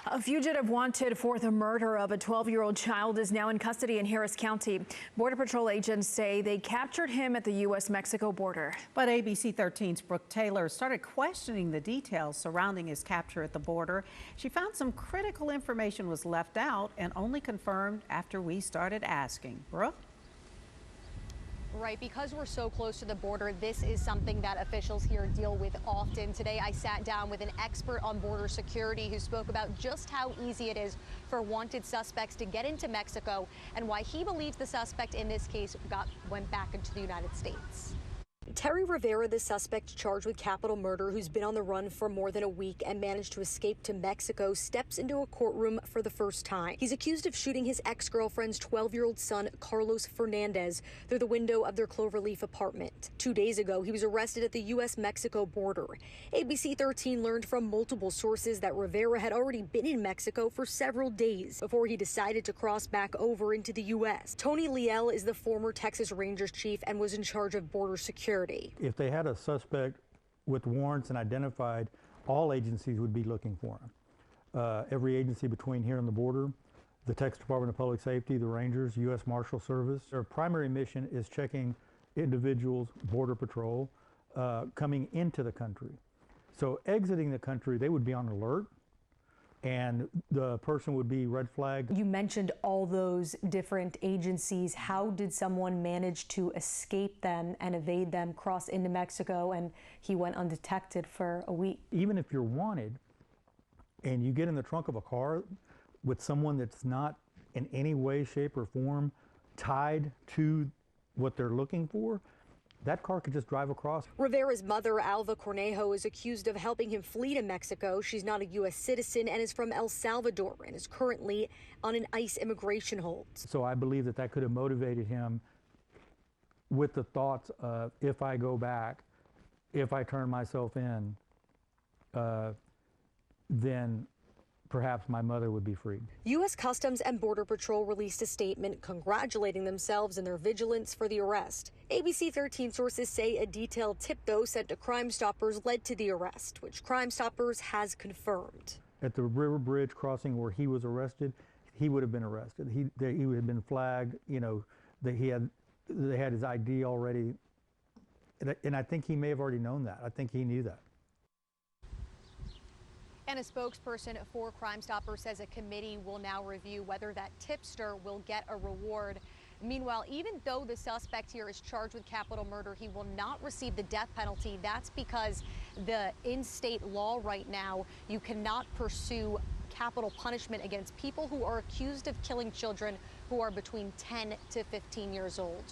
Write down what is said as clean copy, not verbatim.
A fugitive wanted for the murder of a 12-year-old child is now in custody in Harris County. Border Patrol agents say they captured him at the U.S.-Mexico border. But ABC 13's Brooke Taylor started questioning the details surrounding his capture at the border. She found some critical information was left out and only confirmed after we started asking. Brooke? Right, because we're so close to the border, this is something that officials here deal with often. Today, I sat down with an expert on border security who spoke about just how easy it is for wanted suspects to get into Mexico and why he believes the suspect in this case went back into the United States. Terry Rivera, the suspect charged with capital murder who's been on the run for more than a week and managed to escape to Mexico, steps into a courtroom for the first time. He's accused of shooting his ex-girlfriend's 12-year-old son, Carlos Fernandez, through the window of their Cloverleaf apartment. 2 days ago, he was arrested at the U.S.-Mexico border. ABC 13 learned from multiple sources that Rivera had already been in Mexico for several days before he decided to cross back over into the U.S. Tony Liel is the former Texas Rangers chief and was in charge of border security. If they had a suspect with warrants and identified, all agencies would be looking for him. Every agency between here and the border, the Texas Department of Public Safety, the Rangers, U.S. Marshal Service. Their primary mission is checking individuals, Border Patrol, coming into the country. So exiting the country, they would be on alert, and the person would be red flagged. You mentioned all those different agencies. How did someone manage to escape them and evade them, cross into Mexico, and he went undetected for a week? Even if you're wanted and you get in the trunk of a car with someone that's not in any way, shape, or form tied to what they're looking for, that car could just drive across. Rivera's mother, Alva Cornejo, is accused of helping him flee to Mexico. She's not a U.S. citizen and is from El Salvador and is currently on an ICE immigration hold. So I believe that that could have motivated him with the thoughts of, if I go back, if I turn myself in, then perhaps my mother would be freed. U.S. Customs and Border Patrol released a statement congratulating themselves and their vigilance for the arrest. ABC 13 sources say a detailed tip, though, sent to Crime Stoppers led to the arrest, which Crime Stoppers has confirmed. At the river bridge crossing where he was arrested, he would have been arrested. He would have been flagged. You know, they had his ID already, and I think he may have already known that. I think he knew that. And a spokesperson for Crime Stoppers says a committee will now review whether that tipster will get a reward. Meanwhile, even though the suspect here is charged with capital murder, he will not receive the death penalty. That's because the in-state law right now, you cannot pursue capital punishment against people who are accused of killing children who are between 10 to 15 years old.